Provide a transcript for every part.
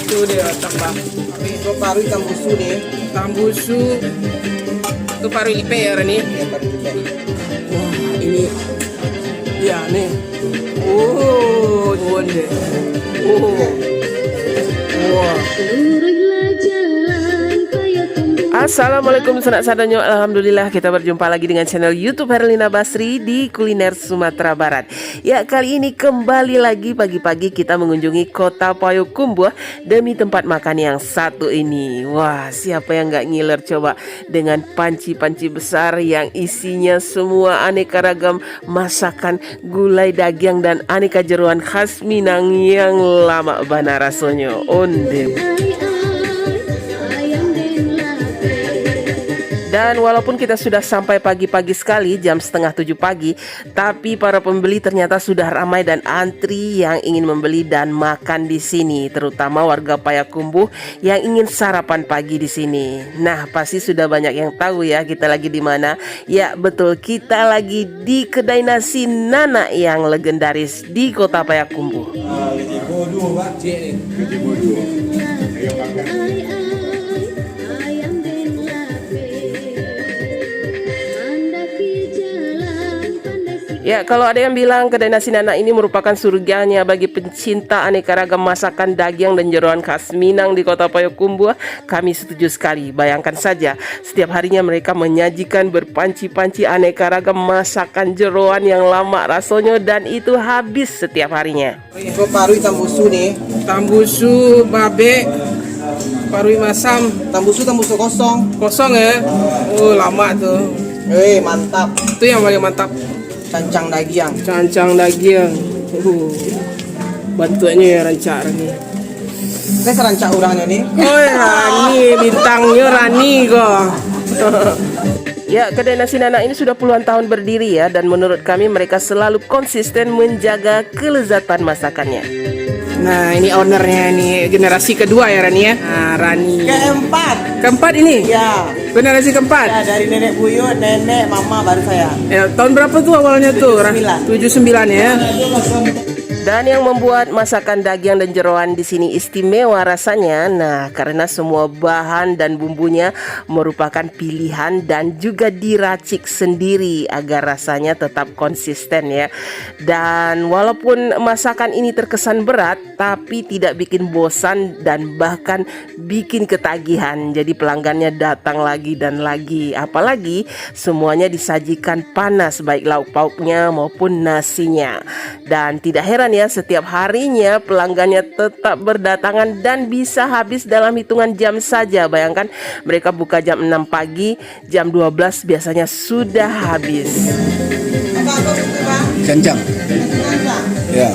Itu dia tambah. Itu paru tambusu nih. Tambusu. Itu paru ipe ya Rani. Ya paru lipe. Wah ini. Ya nih. Oh, wonde. Oh. Wah. Assalamualaikum sanak sadanyo. Alhamdulillah kita berjumpa lagi dengan channel YouTube Herlina Basri di Kuliner Sumatera Barat. Ya, kali ini kembali lagi pagi-pagi kita mengunjungi Kota Payakumbuh demi tempat makan yang satu ini. Wah, siapa yang gak ngiler coba dengan panci-panci besar yang isinya semua aneka ragam masakan, gulai daging dan aneka jeroan khas Minang yang lama bana rasanya. Onde. Dan walaupun kita sudah sampai pagi-pagi sekali, jam 6:30 pagi, tapi para pembeli ternyata sudah ramai dan antri yang ingin membeli dan makan di sini, terutama warga Payakumbuh yang ingin sarapan pagi di sini. Nah, pasti sudah banyak yang tahu ya kita lagi di mana. Ya, betul, kita lagi di kedai nasi Nana yang legendaris di Kota Payakumbuh. Ya, kalau ada yang bilang kedai nasi Nana ini merupakan surganya bagi pencinta aneka ragam masakan daging dan jeroan khas Minang di Kota Payakumbuh, kami setuju sekali. Bayangkan saja, setiap harinya mereka menyajikan berpanci-panci aneka ragam masakan jeroan yang lama rasanya dan itu habis setiap harinya. Itu paru tambusu nih. Tambusu, babe, paru masam. Tambusu kosong. Kosong ya? Oh, lama tuh. Mantap. Itu yang paling mantap. Cancang daging. Cancang daging. Bentuknya ya rancak nih. Ini serancak orangnya nih. Oh ya, Rani, bintangnya Rani kok. Ya, kedai nasi Nana ini sudah puluhan tahun berdiri ya, dan menurut kami mereka selalu konsisten menjaga kelezatan masakannya. Nah, ini ownernya nih, generasi kedua ya Rani ya. Nah, Rani. Keempat ini? Ya. Generasi keempat? Ya, dari nenek buyut, nenek, mama, baru saya. Ya, tahun berapa tuh awalnya tuh? 79 ya. Dan yang membuat masakan daging dan jeroan di sini istimewa rasanya, nah karena semua bahan dan bumbunya merupakan pilihan dan juga diracik sendiri agar rasanya tetap konsisten ya. Dan walaupun masakan ini terkesan berat, tapi tidak bikin bosan dan bahkan bikin ketagihan. Jadi pelanggannya datang lagi dan lagi. Apalagi semuanya disajikan panas, baik lauk pauknya maupun nasinya. Dan tidak heran ya, setiap harinya pelanggannya tetap berdatangan dan bisa habis dalam hitungan jam saja. Bayangkan mereka buka jam 6 pagi, jam 12 biasanya sudah habis. Cancang. Ya.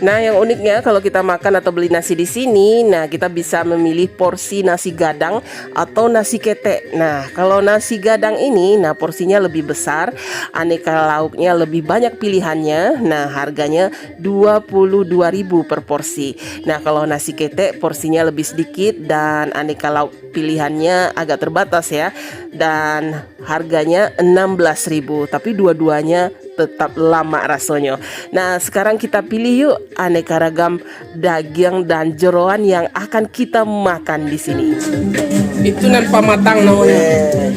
Nah, yang uniknya kalau kita makan atau beli nasi di sini, nah kita bisa memilih porsi nasi gadang atau nasi ketek. Nah, kalau nasi gadang ini, nah porsinya lebih besar, aneka lauknya lebih banyak pilihannya. Nah, harganya 22.000 per porsi. Nah, kalau nasi ketek porsinya lebih sedikit dan aneka lauk pilihannya agak terbatas ya. Dan harganya 16.000, tapi dua-duanya tetap lama rasanya. Nah, sekarang kita pilih yuk aneka ragam daging dan jeroan yang akan kita makan di sini. Itu nan pamatang namanya.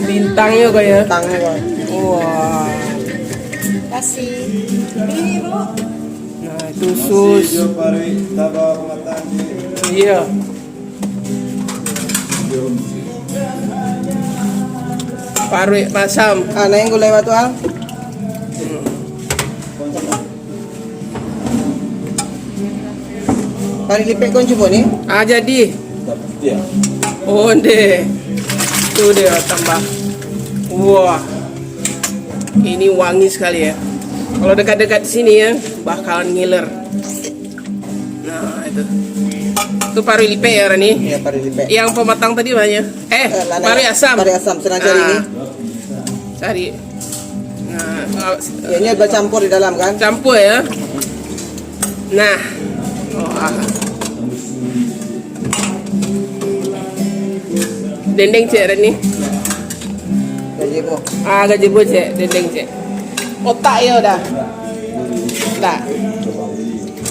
Bintangnya kayak. Bintangnya. Wah. Kasih ini Bu. Nah, itu sus. Iya. Paru masam. Nah, yang gulai batu al. Paru lipe kon coba nih. Ah, jadi. Oh, deh. Tuh dia tambah. Wah. Ini wangi sekali ya. Kalau dekat-dekat sini ya, bakalan ngiler. Nah, itu. Itu paru lipe ya Rani? Iya, paru lipe. Yang pematang tadi banyak. Paru asam. Paru asam senang cari ini. Cari. Nah, Ya, ini bercampur di dalam kan? campur ya. Nah. Dendeng cek Rani. Jadi bu. Gajebo cek, dendeng cek. Otak ya udah. Tak.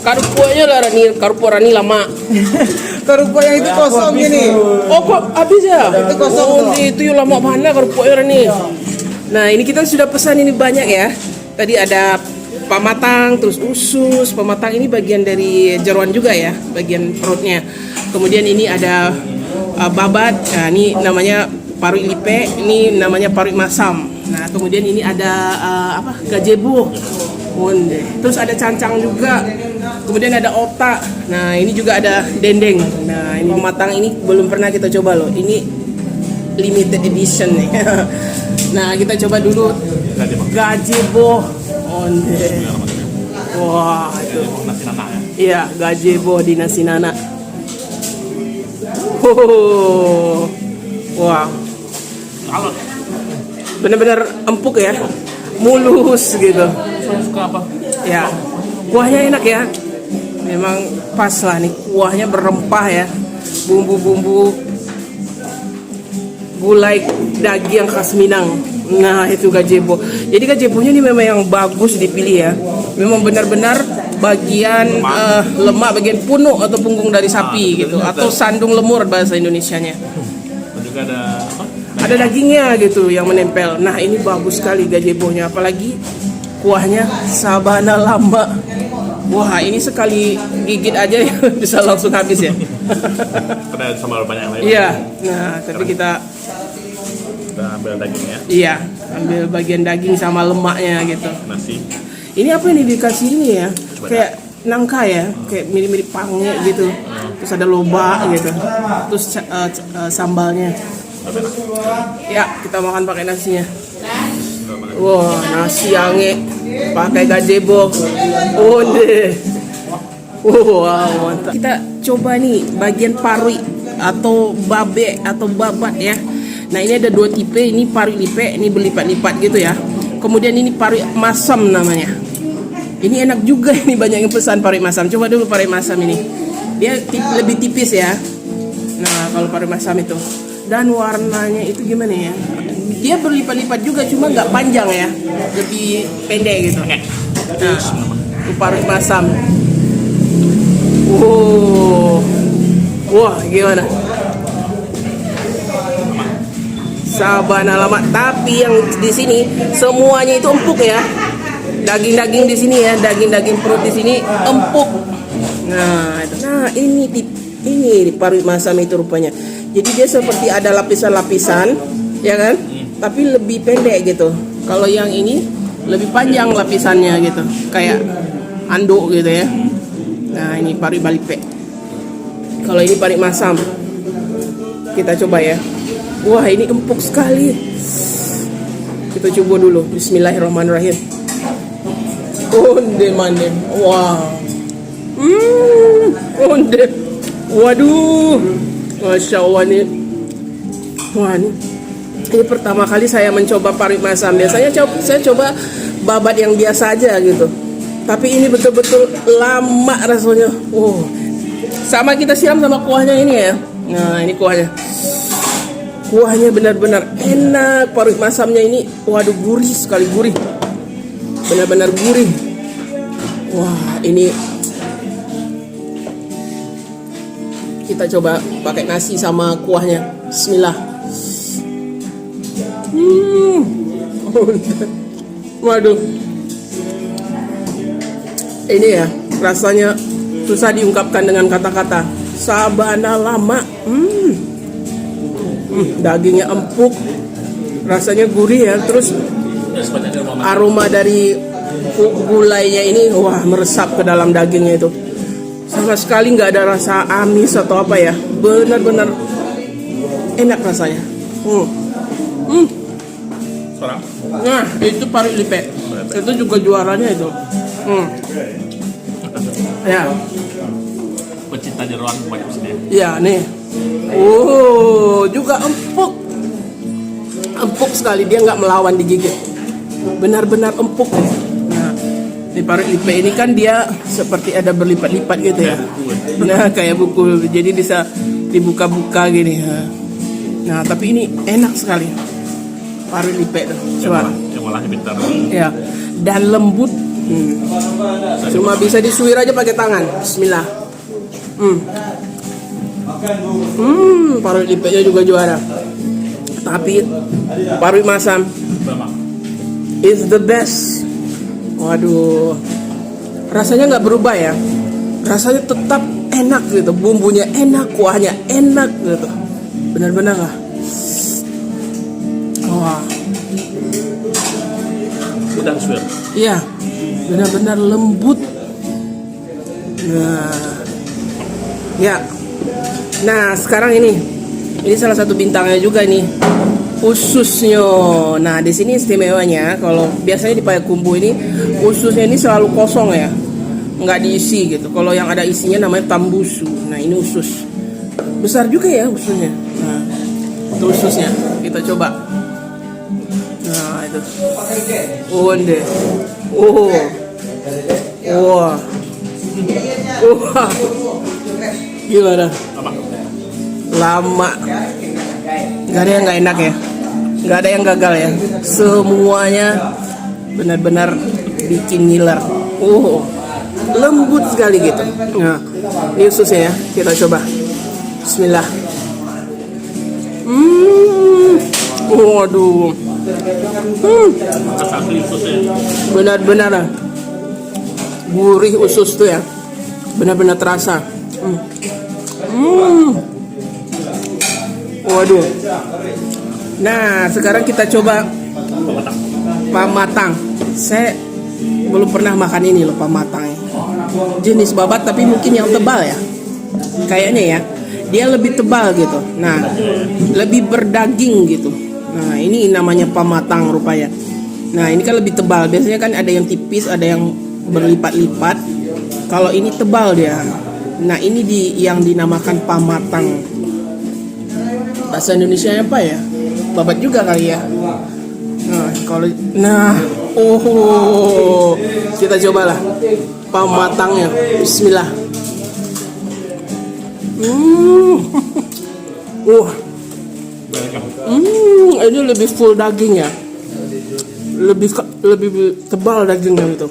Karupuknya lah Rani, karupuk Rani lama. Kerupuk yang itu kosong ini. Oh kok habis ya? Itu kosong Oh, tuh. itu yang lama mana karupuknya Rani? Nah ini kita sudah pesan ini banyak ya. Tadi ada pamatang, terus usus. Pamatang ini bagian dari jeroan juga ya, bagian perutnya. Kemudian ini ada babat. Nah ini namanya paru lipe. Ini namanya paru masam. Nah kemudian ini ada gazebo. Onde. Terus ada cancang juga. Kemudian ada otak. Nah, ini juga ada dendeng. Nah, ini matang ini belum pernah kita coba loh. Ini limited edition nih. Nah, kita coba dulu gazebo. Onde. Wah, itu. Iya, gazebo di nasi nana. Wah. Bener-bener empuk ya. Mulus gitu. Suka apa? Ya, kuahnya enak ya. Memang pas lah nih, kuahnya berempah ya. Bumbu-bumbu gulai daging khas Minang. Nah, itu gazebo. Jadi gazebonya ini memang yang bagus dipilih ya. Memang benar-benar bagian lemak, bagian punuk atau punggung dari sapi gitu, atau sandung lemur bahasa Indonesianya. Dan juga ada apa? Ada dagingnya gitu yang menempel. Nah, ini bagus sekali gazebonya, apalagi kuahnya sabana lama. Wah, ini sekali gigit aja ya bisa langsung habis ya. Ada sambal banyak yang lain. Iya. Nah, tapi kita ambil dagingnya, iya, ambil bagian daging sama lemaknya gitu. nasi. Ini apa ini dikasih ini ya? Kayak nangka ya, kayak mirip-mirip pange gitu. Terus ada lobak gitu. Terus sambalnya. Ya, kita makan pakai nasinya. Wah, nasi ange pakai gazebo. Oh deh. Wow, mantap. Kita coba nih bagian parui atau babe atau babat ya. Nah, ini ada dua tipe, ini parui lipe, ini berlipat-lipat gitu ya. Kemudian ini parui masam namanya. Ini enak juga, ini banyak yang pesan parui masam. Coba dulu parui masam ini. Dia lebih tipis ya. Nah, kalau parui masam itu. Dan warnanya itu gimana ya? Dia berlipat-lipat juga, cuma nggak panjang ya, lebih pendek gitu. Nah, itu parut masam. Wah, gimana? Sabana lama, tapi yang di sini semuanya itu empuk ya. Daging-daging di sini ya, daging-daging perut di sini empuk. Nah, itu. Nah ini parut masam itu rupanya. Jadi dia seperti ada lapisan-lapisan, ya kan? Tapi lebih pendek gitu. Kalau yang ini lebih panjang lapisannya gitu, kayak anduk gitu ya. Nah, ini pari balipe. Kalau ini pari masam, kita coba ya. Wah, ini empuk sekali. Kita coba dulu. Bismillahirrahmanirrahim. Onde mandem. Wah. Onde. Waduh. Masya Allah nih. Wah, ini pertama kali saya mencoba pari masam. Biasanya saya coba babat yang biasa aja gitu. Tapi ini betul-betul lama rasanya. Sama kita siram sama kuahnya ini ya. Nah, ini kuahnya. Kuahnya benar-benar enak. Pari masamnya ini, waduh, gurih sekali, gurih. Benar-benar gurih. Wah, ini kita coba pakai nasi sama kuahnya. Bismillah. Waduh. Ini ya, rasanya susah diungkapkan dengan kata-kata. Sabana lama. Dagingnya empuk. Rasanya gurih ya, terus aroma dari gulainya ini wah meresap ke dalam dagingnya itu. Sama sekali nggak ada rasa amis atau apa ya, benar-benar enak rasanya. Nah, itu pari lipe. Itu juga juaranya itu. Ya. Pecinta jeroan banyak sini. Ya nih. Juga empuk. Empuk sekali, dia nggak melawan digigit. Benar-benar empuk. Nah, di pari lipe ini kan dia seperti ada berlipat-lipat gitu ya. Nah, kayak buku, jadi bisa dibuka-buka gini. Nah, tapi ini enak sekali. Pari lipe tuh. Coba. Yang malahnya pintar. Ya. Dan lembut, Cuma bisa disuir aja pakai tangan. Bismillah. Parut lipetnya juga juara. Tapi parut masam is the best. Waduh, rasanya nggak berubah ya. Rasanya tetap enak gitu. Bumbunya enak, kuahnya enak gitu. Benar-benar lah. Wah. Udah suir. Iya, benar-benar lembut. Nah, sekarang ini salah satu bintangnya juga nih, ususnya. Nah, di sini istimewanya kalau biasanya di Payakumbuh ini ususnya ini selalu kosong ya, nggak diisi gitu. Kalau yang ada isinya namanya tambusu. Nah, ini usus besar juga ya ususnya. Nah, itu ususnya kita coba. Nah, itu. Onde. Wah. Gimana? Apa? Lama. Gak ada yang gak enak ya. Gak ada yang gagal ya. Semuanya benar-benar bikin ngiler. Lembut sekali gitu. Nah, ini ususnya ya. Kita coba. Bismillah. Waduh. Asli ususnya. Benar-benar gurih usus tuh ya. Benar-benar terasa. Waduh. Nah, sekarang kita coba pamatang. Saya belum pernah makan ini loh, pamatang. Jenis babat tapi mungkin yang tebal ya. Kayaknya ya. Dia lebih tebal gitu. Nah, lebih berdaging gitu. Nah, ini namanya pamatang rupanya. Nah, ini kan lebih tebal. Biasanya kan ada yang tipis, ada yang berlipat-lipat. Kalau ini tebal dia. Nah, ini yang dinamakan pamatang. Bahasa Indonesia apa ya? Babat juga kali ya. Kita cobalah pamatangnya. Bismillah. Ini lebih full daging ya. Lebih tebal dagingnya gitu.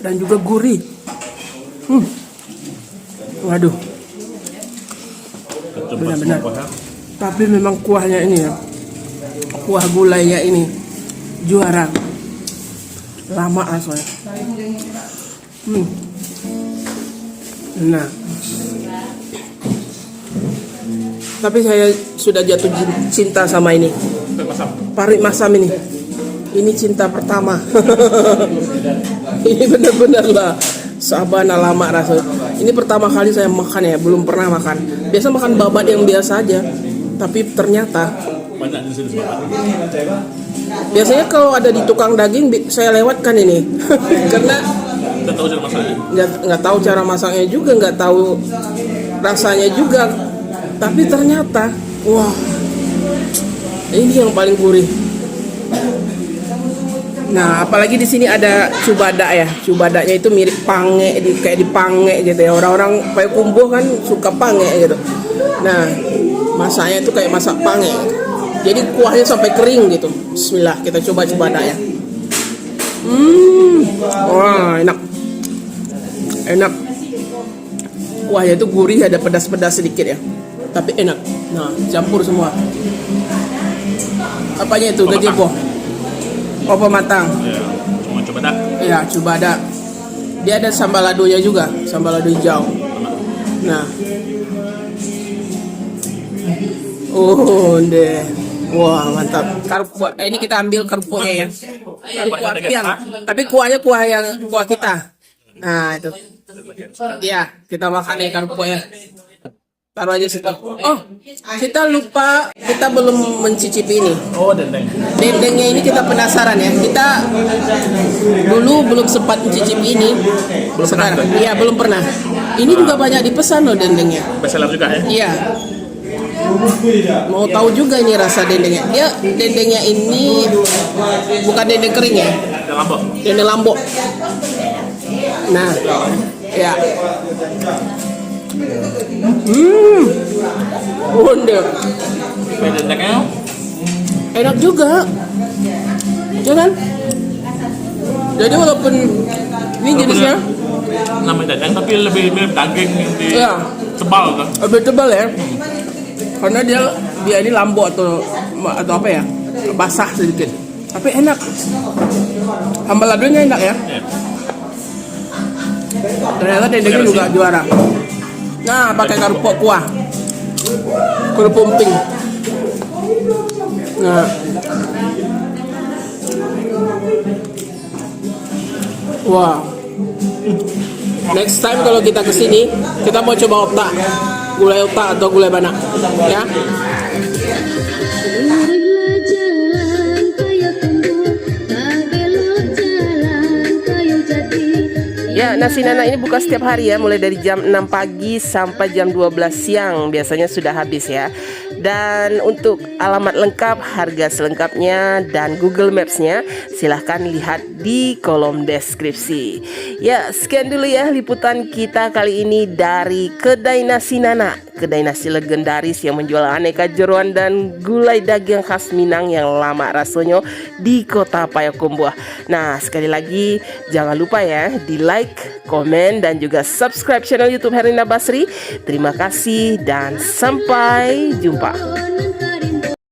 Dan juga gurih. Waduh. Benar-benar. Tapi memang kuahnya ini ya. Kuah gulainya ini juara. Lama rasanya. Nah. Tapi saya sudah jatuh cinta sama ini. Parit masam ini. Ini cinta pertama. Ini benar-benar lah. Sabana lama rasanya. Ini pertama kali saya makan ya, belum pernah makan. Biasa makan babat yang biasa aja. Tapi ternyata Banyak di sini babat. biasanya kalau ada di tukang daging saya lewatkan ini. Karena Kita tahu cara masaknya. nggak tahu cara masaknya juga, nggak tahu rasanya juga. Tapi ternyata, wah, ini yang paling gurih. Nah, apalagi di sini ada cubada ya. Cubadanya itu mirip pange, kayak dipange gitu ya. Orang-orang Payakumbuh kan suka pange gitu. Nah, masaknya itu kayak masak pange. Jadi kuahnya sampai kering gitu. Bismillah, kita coba cubadanya. Wah, enak. Enak. Kuahnya itu gurih, ada pedas-pedas sedikit ya. Tapi enak. Nah, campur semua. Apanya itu? Gajebo. Oh, pematang. Ya, cuma coba dah. Ya, cubada. Dia ada sambal ladonya juga, sambal lado hijau. Nah. Deh. Wah, mantap. Kerupuk. Ini kita ambil kerupuknya ya. Kerupuk artiang. Tapi kuahnya kuah kita. Nah, itu. Ya, kita makan nih kerupuknya. Taruh aja situ. Oh, kita lupa, kita belum mencicipi ini. Oh, dendeng. Dendengnya ini kita penasaran ya. Kita dulu belum sempat mencicipi ini. Sekarang, iya belum pernah. Ini juga banyak dipesan loh dendengnya. Bestseller juga ya. Iya. Mau tahu juga ini rasa dendengnya. Dia dendengnya ini bukan dendeng kering ya. Ada Lombok. Dendeng Lombok. Nah, ya. Mantap. Dendengnya Enak juga. Jangan. Jadi walaupun ini jenisnya Namanya dadang tapi lebih mirip daging yang di Iya. tebal kan. lebih tebal ya, karena dia ini lambo atau apa ya, basah sedikit, tapi enak. Ambaladonya enak ya. Iya. Ternyata dendengnya juga juara. Nah, pakai kerupuk kuah, kerupuk emping. Nah, wah. Next time kalau kita kesini, kita mau coba otak, gulai otak atau gulai banak, ya. Luruslah jalan kayu tumbuh, tak belok jalan kayu jati. Ya, nasi Nana ini buka setiap hari ya, mulai dari jam 6 pagi sampai jam 12 siang. Biasanya sudah habis ya. Dan untuk alamat lengkap, harga selengkapnya, dan Google Maps-nya silahkan lihat di kolom deskripsi. Ya, sekian dulu ya liputan kita kali ini dari Kedai Nasi Nana, kedai nasi legendaris yang menjual aneka jeroan dan gulai daging khas Minang yang lama rasanya di kota Payakumbuh. Nah, sekali lagi jangan lupa ya di like, komen, dan juga subscribe channel YouTube Herlina Basri. Terima kasih dan sampai jumpa.